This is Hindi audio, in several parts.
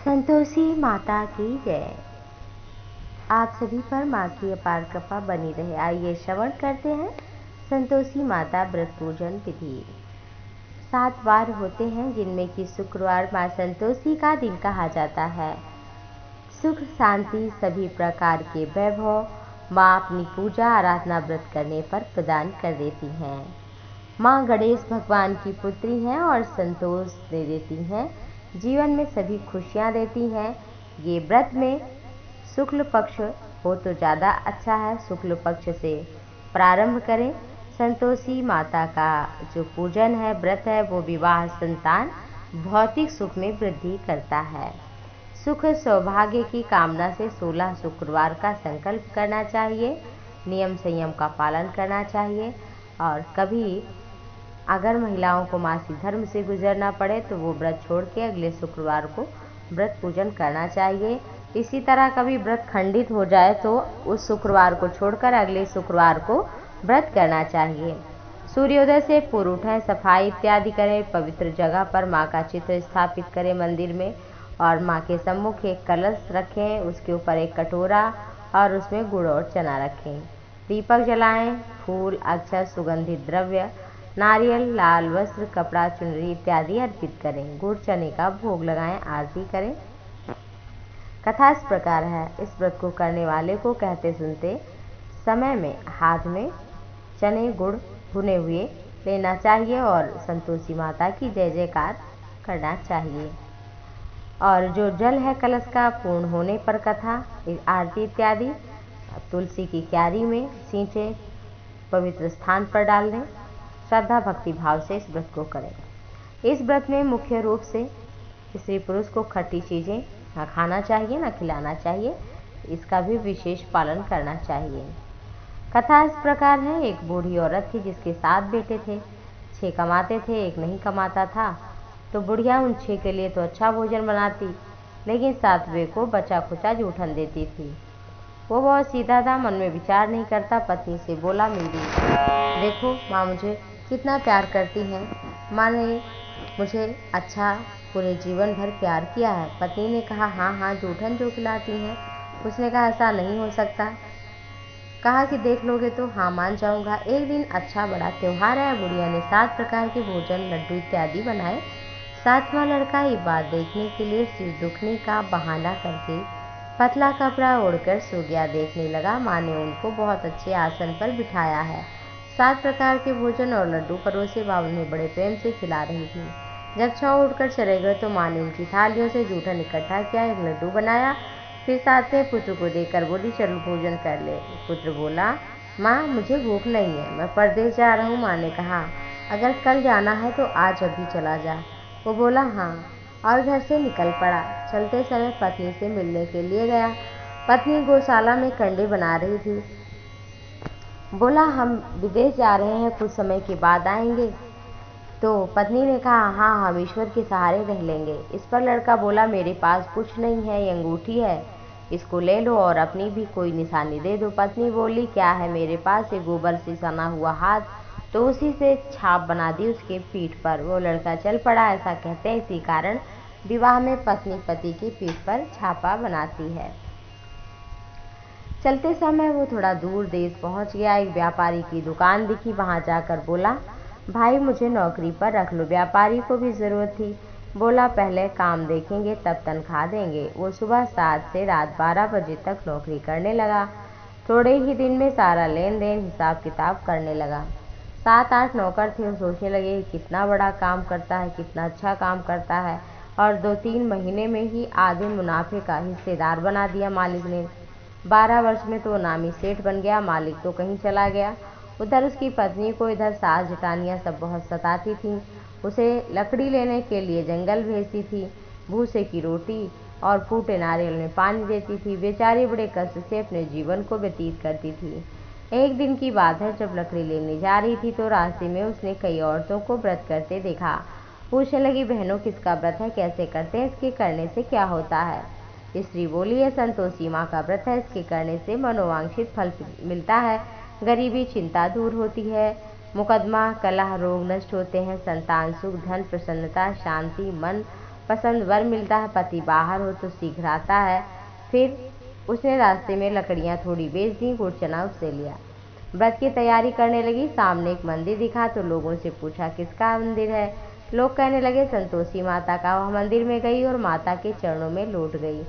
संतोषी माता की जय। आप सभी पर माँ की अपार कृपा बनी रहे। आइए श्रवण करते हैं संतोषी माता व्रत पूजन विधि। 7 वार होते हैं जिनमें कि शुक्रवार माँ संतोषी का दिन कहा जाता है। सुख शांति सभी प्रकार के वैभव माँ अपनी पूजा आराधना व्रत करने पर प्रदान कर देती हैं। माँ गणेश भगवान की पुत्री हैं और संतोष दे देती हैं, जीवन में सभी खुशियाँ देती हैं। ये व्रत में शुक्ल पक्ष हो तो ज़्यादा अच्छा है। शुक्ल पक्ष से प्रारंभ करें। संतोषी माता का जो पूजन है, व्रत है, वो विवाह, संतान, भौतिक सुख में वृद्धि करता है। सुख सौभाग्य की कामना से 16 शुक्रवार का संकल्प करना चाहिए। नियम संयम का पालन करना चाहिए और कभी अगर महिलाओं को मासिक धर्म से गुजरना पड़े तो वो व्रत छोड़ के अगले शुक्रवार को व्रत पूजन करना चाहिए। इसी तरह कभी व्रत खंडित हो जाए तो उस शुक्रवार को छोड़कर अगले शुक्रवार को व्रत करना चाहिए। सूर्योदय से पूर्व उठें, सफाई इत्यादि करें, पवित्र जगह पर माँ का चित्र स्थापित करें मंदिर में और माँ के सम्मुख एक कलश रखें, उसके ऊपर एक कटोरा और उसमें गुड़ और चना रखें। दीपक जलाएं, फूल, अक्षत, सुगंधित द्रव्य, नारियल, लाल वस्त्र, कपड़ा, चुनरी इत्यादि अर्पित करें। गुड़ चने का भोग लगाएं, आरती करें। कथा इस प्रकार है। इस व्रत को करने वाले को कहते सुनते समय में हाथ में चने गुड़ भुने हुए लेना चाहिए और संतोषी माता की जय जयकार करना चाहिए। और जो जल है कलश का पूर्ण होने पर कथा, आरती इत्यादि तुलसी की क्यारी में सींचे, पवित्र स्थान पर डाल दें। श्रद्धा भक्ति भाव से इस व्रत को करें। इस व्रत में मुख्य रूप से स्त्री पुरुष को खट्टी चीज़ें ना खाना चाहिए, ना खिलाना चाहिए। इसका भी विशेष पालन करना चाहिए। कथा इस प्रकार है। एक बूढ़ी औरत थी जिसके 7 बेटे थे। 6 कमाते थे, एक नहीं कमाता था। तो बुढ़िया उन 6 के लिए तो अच्छा भोजन बनाती, लेकिन 7वें को बचा खुचा जूठन देती थी। वो बहुत सीधा था, मन में विचार नहीं करता। पत्नी से बोला, मेरी देखो माँ मुझे कितना प्यार करती हैं। माँ ने मुझे अच्छा पूरे जीवन भर प्यार किया है। पत्नी ने कहा, हाँ हाँ जूठन जो खिलाती हैं। उसने कहा, ऐसा नहीं हो सकता। कहा कि देख लोगे तो हाँ मान जाऊंगा। एक दिन अच्छा बड़ा त्योहार है। बुढ़िया ने 7 प्रकार के भोजन, लड्डू इत्यादि बनाए। 7वां लड़का ये बात देखने के लिए सिर दुखने का बहाना करके पतला कपड़ा ओढ़कर सो गया। देखने लगा, माँ ने उनको बहुत अच्छे आसन पर बिठाया है। 7 प्रकार के भोजन और लड्डू परोसे माँ उन्हें बड़े प्रेम से खिला रही थी। जब 6 उठकर चले गए तो माँ ने उनकी थालियों से जूठन इकट्ठा किया, एक लड्डू बनाया, फिर 7वें पुत्र को देकर बोली, चलो भोजन कर ले। पुत्र बोला, माँ मुझे भूख नहीं है, मैं परदेश जा रहा हूँ। माँ ने कहा, अगर कल जाना है तो आज अभी चला जा। वो बोला, हाँ, और घर से निकल पड़ा। चलते समय पत्नी से मिलने के लिए गया। पत्नी गौशाला में कंडे बना रही थी। बोला, हम विदेश जा रहे हैं, कुछ समय के बाद आएंगे। तो पत्नी ने कहा, हाँ हम ईश्वर के सहारे रह लेंगे। इस पर लड़का बोला, मेरे पास कुछ नहीं है, ये अंगूठी है, इसको ले लो और अपनी भी कोई निशानी दे दो। पत्नी बोली, क्या है मेरे पास? ये गोबर से सना हुआ हाथ। तो उसी से छाप बना दी उसके पीठ पर। वो लड़का चल पड़ा। ऐसा कहते हैं इसी कारण विवाह में पत्नी पति की पीठ पर छापा बनाती है। चलते समय वो थोड़ा दूर देश पहुंच गया। एक व्यापारी की दुकान दिखी, वहां जाकर बोला, भाई मुझे नौकरी पर रख लो। व्यापारी को भी ज़रूरत थी। बोला, पहले काम देखेंगे तब तनख्वाह देंगे। वो सुबह 7 से रात 12 बजे तक नौकरी करने लगा। थोड़े ही दिन में सारा लेन देन हिसाब किताब करने लगा। 7-8 नौकर थे। वो सोचने लगे कितना बड़ा काम करता है, कितना अच्छा काम करता है। और 2-3 महीने में ही आधे मुनाफे का हिस्सेदार बना दिया मालिक ने। 12 वर्ष में तो वो नामी सेठ बन गया। मालिक तो कहीं चला गया। उधर उसकी पत्नी को इधर सास जेठानियाँ सब बहुत सताती थीं। उसे लकड़ी लेने के लिए जंगल भेजती थी, भूसे की रोटी और फूटे नारियल में पानी देती थी। बेचारी बड़े कष्ट से अपने जीवन को व्यतीत करती थी। एक दिन की बात है, जब लकड़ी लेने जा रही थी तो रास्ते में उसने कई औरतों को व्रत करते देखा। पूछने लगी, बहनों किसका व्रत है, कैसे करते हैं, इसके करने से क्या होता है? स्त्री बोली, है संतोषी माँ का व्रत है, इसके करने से मनोवांछित फल मिलता है, गरीबी चिंता दूर होती है, मुकदमा कलह रोग नष्ट होते हैं, संतान सुख धन प्रसन्नता शांति मन पसंद वर मिलता है। पति बाहर हो तो शीघ्र आता है। फिर उसने रास्ते में लकड़ियाँ थोड़ी बेच दी, गुड़ चना उससे लिया। व्रत की तैयारी करने लगी। सामने एक मंदिर दिखा तो लोगों से पूछा किसका मंदिर है। लोग कहने लगे संतोषी माता का। वह मंदिर में गई और माता के चरणों में लौट गई।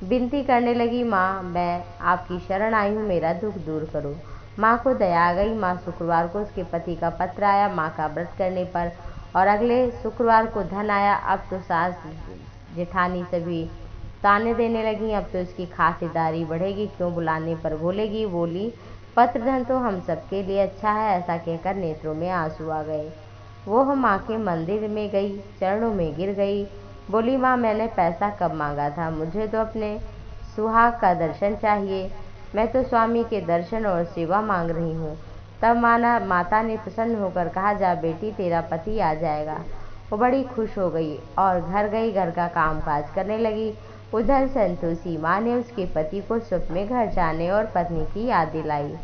विनती करने लगी, माँ मैं आपकी शरण आई हूँ, मेरा दुख दूर करो। माँ को दया आ गई। माँ शुक्रवार को उसके पति का पत्र आया माँ का व्रत करने पर, और अगले शुक्रवार को धन आया। अब तो सास जेठानी सभी ताने देने लगी, अब तो इसकी खातिरदारी बढ़ेगी, क्यों बुलाने पर बोलेगी। बोली, पत्र धन तो हम सबके लिए अच्छा है। ऐसा कहकर नेत्रों में आंसू आ गए। वो माँ के मंदिर में गई, चरणों में गिर गई। बोली, माँ मैंने पैसा कब मांगा था, मुझे तो अपने सुहाग का दर्शन चाहिए। मैं तो स्वामी के दर्शन और सेवा मांग रही हूँ। तब माता ने प्रसन्न होकर कहा, जा बेटी तेरा पति आ जाएगा। वो बड़ी खुश हो गई और घर गई, घर का काम काज करने लगी। उधर संतोषी माँ ने उसके पति को स्वप्न में घर जाने और पत्नी की याद दिलाई।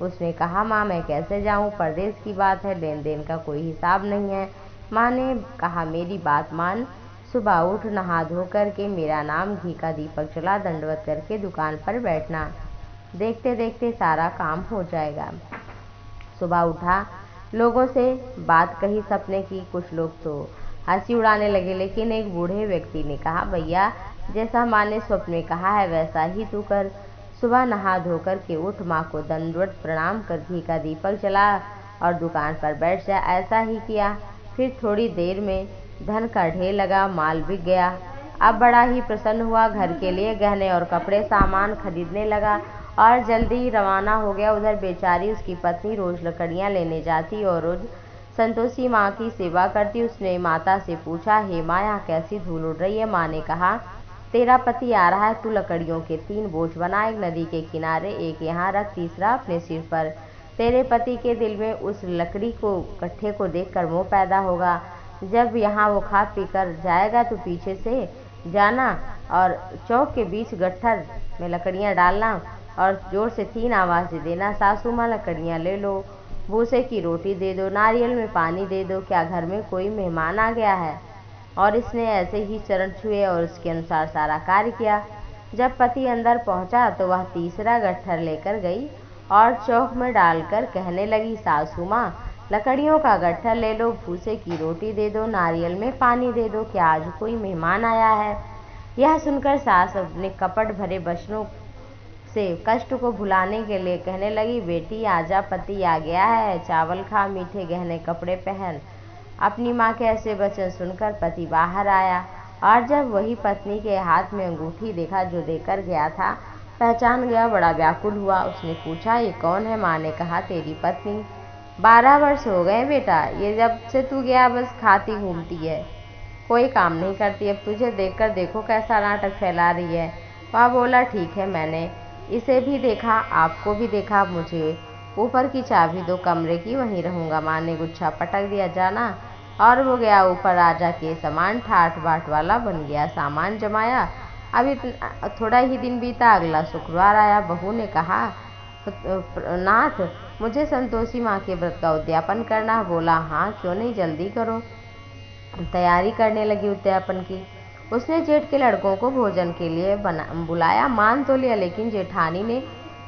उसने कहा, माँ मैं कैसे जाऊँ, परदेश की बात है, लेन देन का कोई हिसाब नहीं है। माँ ने कहा, मेरी बात मान, सुबह उठ नहा धो करके मेरा नाम घी का दीपक जला दंडवत करके दुकान पर बैठना, देखते देखते सारा काम हो जाएगा। सुबह उठा, लोगों से बात कही सपने की। कुछ लोग तो हंसी उड़ाने लगे, लेकिन एक बूढ़े व्यक्ति ने कहा, भैया जैसा माँ ने स्वप्न में कहा है वैसा ही तू कर। सुबह नहा धो कर के उठ, माँ को दंडवत प्रणाम कर घी का दीपक जला और दुकान पर बैठ जा। ऐसा ही किया। फिर थोड़ी देर में धन का ढेर लगा, माल बिक गया। अब बड़ा ही प्रसन्न हुआ, घर के लिए गहने और कपड़े सामान खरीदने लगा और जल्दी रवाना हो गया। उधर बेचारी उसकी पत्नी रोज लकड़ियाँ लेने जाती और रोज संतोषी माँ की सेवा करती। उसने माता से पूछा, हे माँ यहाँ कैसी धूल उड़ रही है। माँ ने कहा, तेरा पति आ रहा है, तू लकड़ियों के 3 बोझ बना, एक नदी के किनारे, एक यहाँ रख, तीसरा अपने सिर पर। तेरे पति के दिल में उस लकड़ी को गट्ठे को देखकर मोह पैदा होगा। जब यहाँ वो खा पी कर जाएगा तो पीछे से जाना और चौक के बीच गट्ठर में लकड़ियाँ डालना और जोर से 3 आवाज़ दे देना, सासू माँ लकड़ियाँ ले लो, भूसे की रोटी दे दो, नारियल में पानी दे दो, क्या घर में कोई मेहमान आ गया है। और इसने ऐसे ही चरण छुए और उसके अनुसार सारा कार्य किया। जब पति अंदर पहुंचा तो वह तीसरा गट्ठर लेकर गई और चौक में डालकर कहने लगी, सासू माँ लकड़ियों का गट्ठर ले लो, भूसे की रोटी दे दो, नारियल में पानी दे दो, क्या आज कोई मेहमान आया है। यह सुनकर सास अपने कपट भरे वचनों से कष्ट को भुलाने के लिए कहने लगी, बेटी आजा, पति आ गया है, चावल खा, मीठे गहने कपड़े पहन। अपनी माँ के ऐसे वचन सुनकर पति बाहर आया और जब वही पत्नी के हाथ में अंगूठी देखा जो देकर गया था, पहचान गया, बड़ा व्याकुल हुआ। उसने पूछा, ये कौन है। माँ ने कहा, तेरी पत्नी। 12 वर्ष हो गए बेटा, ये जब से तू गया बस खाती घूमती है, कोई काम नहीं करती। अब तुझे देखकर देखो कैसा नाटक फैला रही है। वह बोला, ठीक है, मैंने इसे भी देखा, आपको भी देखा, मुझे ऊपर की चाबी दो कमरे की, वहीं रहूँगा। माँ ने गुच्छा पटक दिया, जाना। और वो गया ऊपर, राजा के समान ठाट बाट वाला बन गया, सामान जमाया। अभी थोड़ा ही दिन बीता, अगला शुक्रवार आया। बहू ने कहा, नाथ मुझे संतोषी माँ के व्रत का उद्यापन करना। बोला, हाँ क्यों नहीं, जल्दी करो। तैयारी करने लगी उद्यापन की। उसने जेठ के लड़कों को भोजन के लिए बुलाया, मान तो लिया, लेकिन जेठानी ने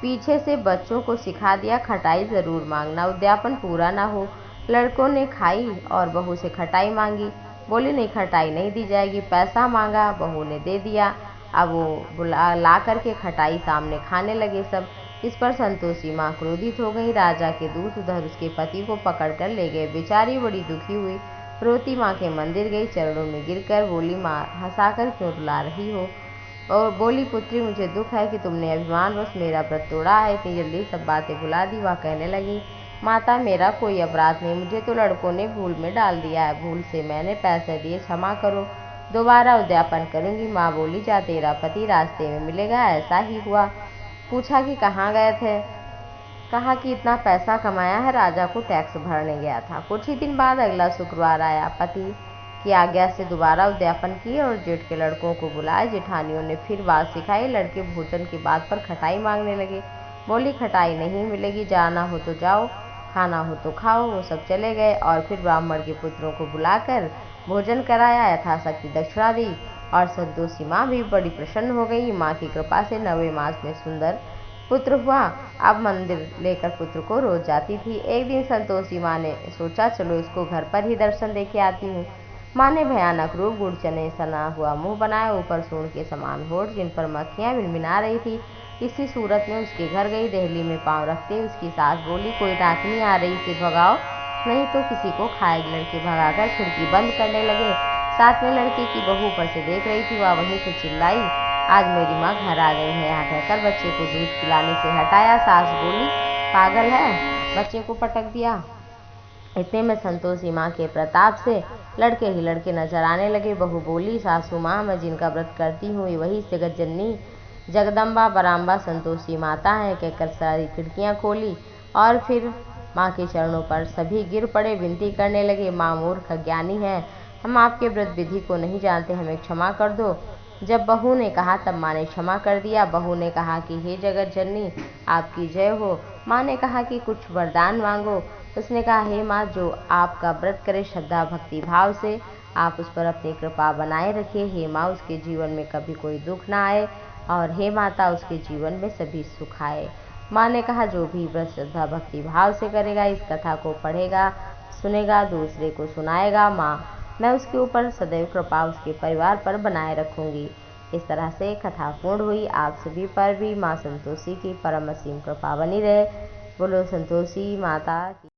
पीछे से बच्चों को सिखा दिया, खटाई जरूर मांगना, उद्यापन पूरा ना हो। लड़कों ने खाई और बहू से खटाई मांगी। बोली, नहीं खटाई नहीं दी जाएगी। पैसा मांगा, बहू ने दे दिया। अब वो ला करके खटाई सामने खाने लगे सब। इस पर संतोषी माँ क्रोधित हो गई। राजा के दूत उधर उसके पति को पकड़ कर ले गए। बेचारी बड़ी दुखी हुई, रोती माँ के मंदिर गई, चरणों में गिरकर बोली, माँ हंसाकर क्यों रुला रही हो। और बोली, पुत्री मुझे दुख है कि तुमने अभिमानवश मेरा व्रत तोड़ा है, इतनी जल्दी सब बातें भुला दी। वह कहने लगी, माता मेरा कोई अपराध नहीं, मुझे तो लड़कों ने भूल में डाल दिया है, भूल से मैंने पैसे दिए, क्षमा करो, दोबारा उद्यापन करूंगी। माँ बोली, जा तेरा पति रास्ते में मिलेगा। ऐसा ही हुआ। पूछा कि कहाँ गए थे। कहा कि इतना पैसा कमाया है, राजा को टैक्स भरने गया था। कुछ ही दिन बाद अगला शुक्रवार आया। पति की आज्ञा से दोबारा उद्यापन किए और जेठ के लड़कों को बुलाए। जेठानियों ने फिर बात सिखाई। लड़के भोजन की बात पर खटाई मांगने लगे। बोली, खटाई नहीं मिलेगी, जाना हो तो जाओ, खाना हो तो खाओ। वो सब चले गए और फिर ब्राह्मण के पुत्रों को बुलाकर भोजन कराया, यथाशक्ति दक्षिणा दी और संतोषी माँ भी बड़ी प्रसन्न हो गई। माँ की कृपा से 9वें मास में सुंदर पुत्र हुआ। अब मंदिर लेकर पुत्र को रोज जाती थी। एक दिन संतोषी माँ ने सोचा, चलो इसको घर पर ही दर्शन दे के आती हूँ। माँ ने भयानक रूप, गुड़ चने सना हुआ मुंह बनाया, ऊपर सूंड के समान होठ, जिन पर मक्खियाँ मिनमिना रही थी। इसी सूरत में उसके घर गई। देहली में पांव रखते ही उसकी सास बोली, कोई डाकनी आ रही, इसे भगाओ नहीं तो किसी को खाएगी। लड़के भगाकर खिड़की बंद करने लगे। साथ में लड़के की बहू ऊपर से देख रही थी। वह वहीं से चिल्लाई, आज मेरी माँ घर आ गई है। यहाँ कहकर बच्चे को दूध पिलाने से हटाया। सास बोली, पागल है, बच्चे को पटक दिया। इतने में संतोषी माँ के प्रताप से लड़के ही लड़के नजर आने लगे। बहू बोली, सासू माँ, मैं जिनका व्रत करती हूँ वही जगत जननी जगदम्बा बराम्बा संतोषी माता है। कहकर सारी खिड़कियाँ खोली और फिर माँ के चरणों पर सभी गिर पड़े, विनती करने लगे, माँ मूर्ख अज्ञानी है, हम आपके व्रत विधि को नहीं जानते, हमें क्षमा कर दो। जब बहू ने कहा तब माँ ने क्षमा कर दिया। बहू ने कहा कि हे जगत जननी, आपकी जय हो। माँ ने कहा कि कुछ वरदान मांगो। उसने कहा, हे माँ, जो आपका व्रत करे श्रद्धा भक्ति भाव से, आप उस पर अपनी कृपा बनाए रखिए। हे माँ, उसके जीवन में कभी कोई दुख ना आए और हे माता, उसके जीवन में सभी सुख आए। माँ ने कहा, जो भी व्रत श्रद्धा भक्ति भाव से करेगा, इस कथा को पढ़ेगा, सुनेगा, दूसरे को सुनाएगा, माँ मैं उसके ऊपर सदैव कृपा उसके परिवार पर बनाए रखूंगी। इस तरह से कथा पूर्ण हुई। आप सभी पर भी माँ संतोषी की परम असीम कृपा बनी रहे। बोलो संतोषी माता की।